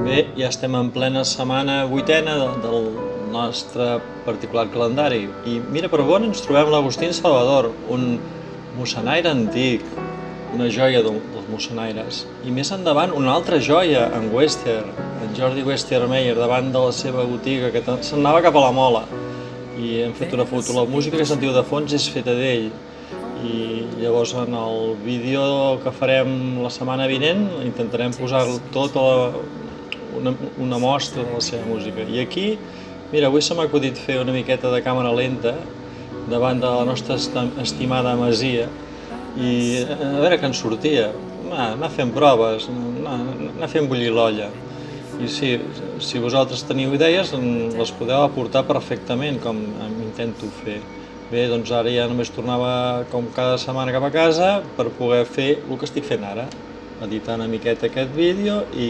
Bé, ja estem en plena setmana vuitena del nostre particular calendari. I mira per on ens trobem l'Agustín Salvador, un mossanaire antic, una joia dels mossenaires. I més endavant una altra joia, en Wester, en Jordi Westermeier, davant de la seva botiga, que se'n anava cap a la Mola. I hem fet una foto. La música que sentiu de fons és feta d'ell. I llavors en el vídeo que farem la setmana vinent intentarem posar tota una mostra de la seva música. I aquí, mira, avui se m'ha acudit fer una miqueta de càmera lenta davant de la nostra estimada masia i a veure què en sortia. Anar fent proves, anar fent bullir l'olla. I sí, si vosaltres teniu idees, les podeu aportar perfectament, com intento fer. Bé, doncs ara ja només tornava com cada setmana cap a casa per poder fer el que estic fent ara, editar una miqueta aquest vídeo i